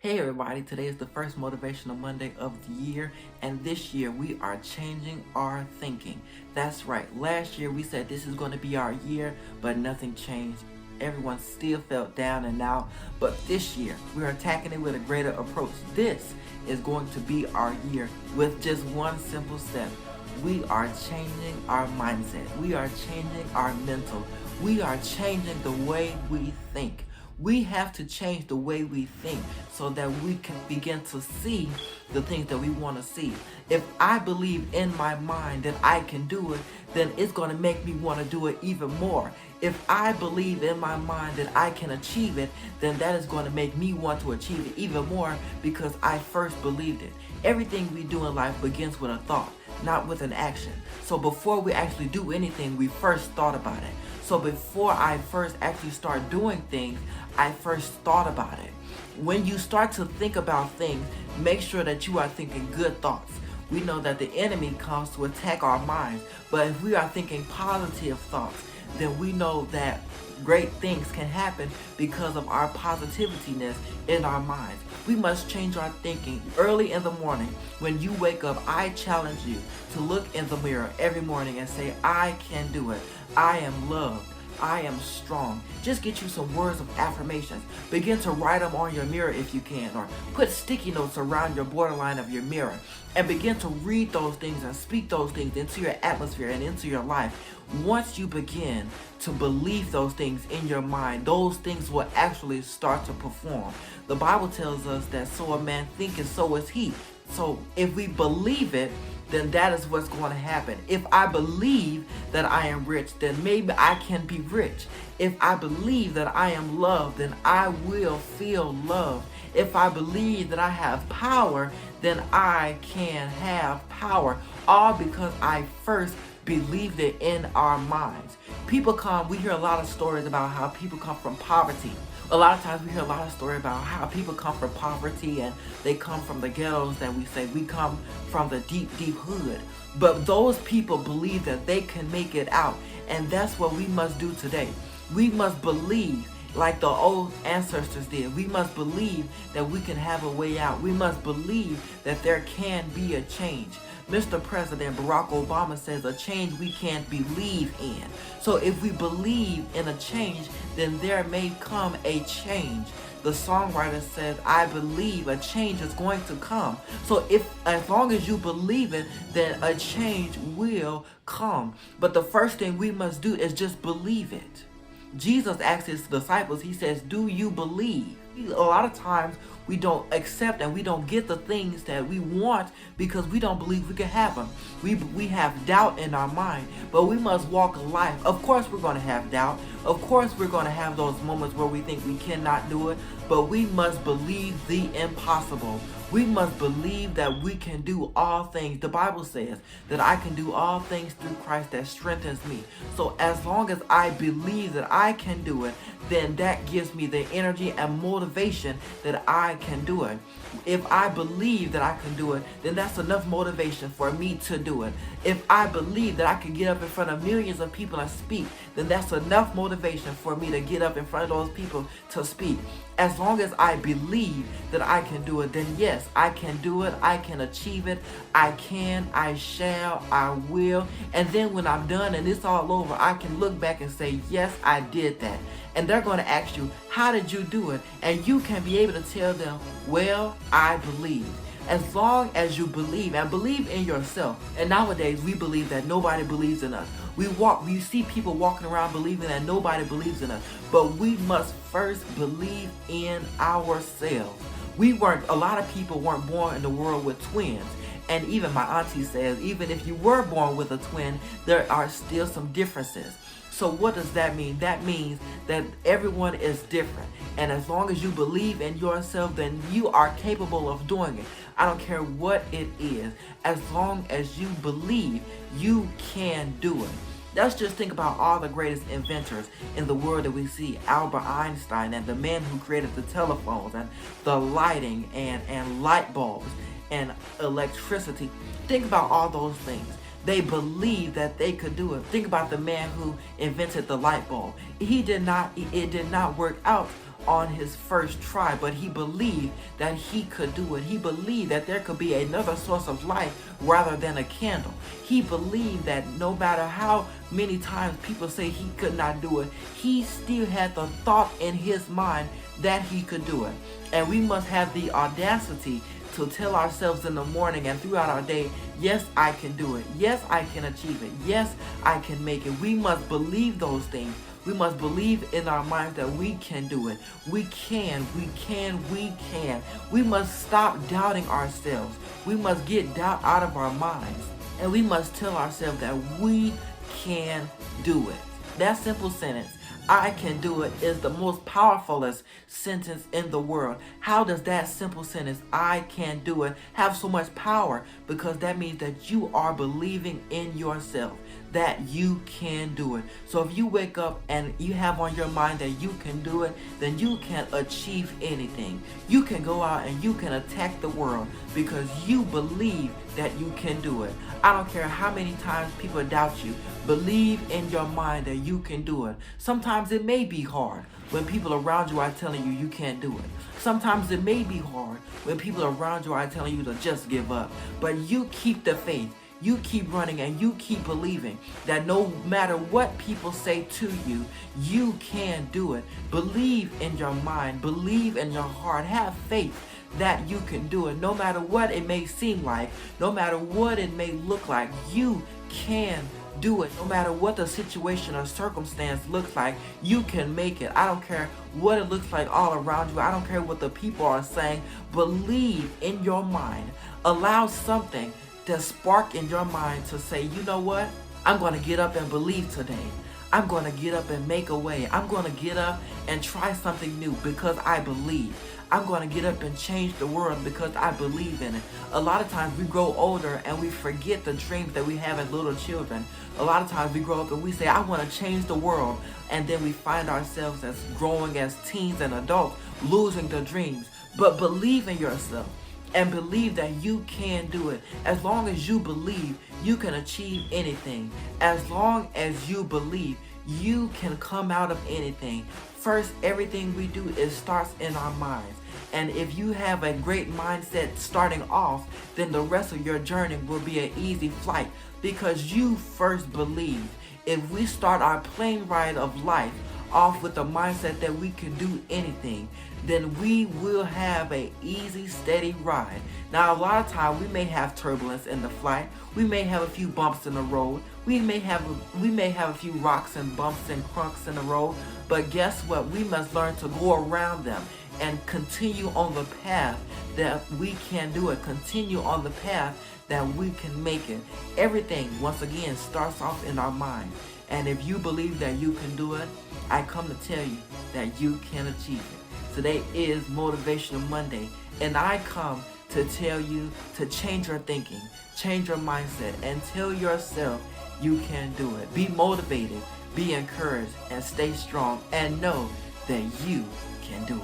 Hey everybody, today is the first Motivational Monday of the year, and this year we are changing our thinking. That's right, last year we said this is going to be our year, but nothing changed. Everyone still felt down and out, but this year we are attacking it with a greater approach. This is going to be our year with just one simple step. We are changing our mindset. We are changing our mental. We are changing the way we think. We have to change the way we think so that we can begin to see the things that we want to see. If I believe in my mind that I can do it, then it's going to make me want to do it even more. If I believe in my mind that I can achieve it, then that is going to make me want to achieve it even more because I first believed it. Everything we do in life begins with a thought, not with an action. So before we actually do anything, we first thought about it. So before I first actually start doing things, I first thought about it. When you start to think about things, make sure that you are thinking good thoughts. We know that the enemy comes to attack our minds, but if we are thinking positive thoughts, then we know that great things can happen because of our positivityness in our minds. We must change our thinking early in the morning. When you wake up, I challenge you to look in the mirror every morning and say, I can do it. I am loved. I am strong. Just get you some words of affirmations. Begin to write them on your mirror if you can, or put sticky notes around your borderline of your mirror and begin to read those things and speak those things into your atmosphere and into your life. Once you begin to believe those things in your mind, those things will actually start to perform. The Bible tells us that so a man thinketh, so is he. So if we believe it, then that is what's going to happen. If I believe that I am rich, then maybe I can be rich. If I believe that I am loved, then I will feel loved. If I believe that I have power, then I can have power. All because I first believed it in our minds. We hear a lot of stories about how people come from poverty. A lot of times we hear a lot of stories about how people come from poverty and they come from the ghettos, that we say we come from the deep, deep hood. But those people believe that they can make it out. And that's what we must do today. We must believe like the old ancestors did. We must believe that we can have a way out. We must believe that there can be a change. Mr. President Barack Obama says a change we can't believe in. So if we believe in a change, then there may come a change. The songwriter says, I believe a change is going to come. So as long as you believe it, then a change will come. But the first thing we must do is just believe it. Jesus asked his disciples, he says, do you believe? A lot of times we don't accept and we don't get the things that we want because we don't believe we can have them. We have doubt in our mind, but we must walk a life. Of course we're going to have doubt. Of course we're going to have those moments where we think we cannot do it, but we must believe the impossible. We must believe that we can do all things. The Bible says that I can do all things through Christ that strengthens me. So as long as I believe that I can do it, then that gives me the energy and motivation that I can do it. If I believe that I can do it, then that's enough motivation for me to do it. If I believe that I can get up in front of millions of people and speak, then that's enough motivation for me to get up in front of those people to speak. As long as I believe that I can do it, then yes, I can do it. I can achieve it. I can, I shall, I will. And then when I'm done and it's all over, I can look back and say, yes, I did that. And they're going to ask you, how did you do it? And you can be able to tell them, well, I believe. As long as you believe and believe in yourself. And nowadays we believe that nobody believes in us. We see people walking around believing that nobody believes in us. But we must first believe in ourselves. A lot of people weren't born in the world with twins. And even my auntie says, even if you were born with a twin, there are still some differences. So what does that mean? That means that everyone is different. And as long as you believe in yourself, then you are capable of doing it. I don't care what it is. As long as you believe, you can do it. Let's just think about all the greatest inventors in the world that we see. Albert Einstein and the man who created the telephones and the lighting and light bulbs and electricity. Think about all those things. They believed that they could do it. Think about the man who invented the light bulb. It did not work out on his first try, but he believed that he could do it. He believed that there could be another source of light rather than a candle. He believed that no matter how many times people say he could not do it, he still had the thought in his mind that he could do it. And we must have the audacity to tell ourselves in the morning and throughout our day, yes, I can do it. Yes, I can achieve it. Yes, I can make it. We must believe those things. We must believe in our minds that we can do it. We can, we can, we can. We must stop doubting ourselves. We must get doubt out of our minds. And we must tell ourselves that we can do it. That simple sentence, I can do it, is the most powerfulest sentence in the world. How does that simple sentence, I can do it, have so much power? Because that means that you are believing in yourself, that you can do it. So if you wake up and you have on your mind that you can do it, then you can achieve anything. You can go out and you can attack the world because you believe that you can do it. I don't care how many times people doubt you. Believe in your mind that you can do it. Sometimes it may be hard when people around you are telling you you can't do it. Sometimes it may be hard when people around you are telling you to just give up. But you keep the faith. You keep running and you keep believing that no matter what people say to you, you can do it. Believe in your mind. Believe in your heart. Have faith that you can do it. No matter what it may seem like, no matter what it may look like, you can do it. No matter what the situation or circumstance looks like, you can make it. I don't care what it looks like all around you. I don't care what the people are saying. Believe in your mind. Allow something to spark in your mind to say, you know what? I'm going to get up and believe today. I'm going to get up and make a way. I'm going to get up and try something new because I believe. I'm going to get up and change the world because I believe in it. A lot of times we grow older and we forget the dreams that we have as little children. A lot of times we grow up and we say, I want to change the world. And then we find ourselves as growing as teens and adults, losing the dreams. But believe in yourself. And believe that you can do it. As long as you believe, you can achieve anything. As long as you believe, you can come out of anything. First, everything we do starts in our minds. And if you have a great mindset starting off, then the rest of your journey will be an easy flight because you first believe. If we start our plane ride of life off with the mindset that we can do anything, then we will have an easy, steady ride. Now, a lot of times we may have turbulence in the flight. We may have a few bumps in the road. We may have a few rocks and bumps and crunks in the road. But guess what? We must learn to go around them and continue on the path that we can do it. Continue on the path that we can make it. Everything, once again, starts off in our mind. And if you believe that you can do it, I come to tell you that you can achieve it. Today is Motivational Monday, and I come to tell you to change your thinking, change your mindset, and tell yourself you can do it. Be motivated, be encouraged, and stay strong, and know that you can do it.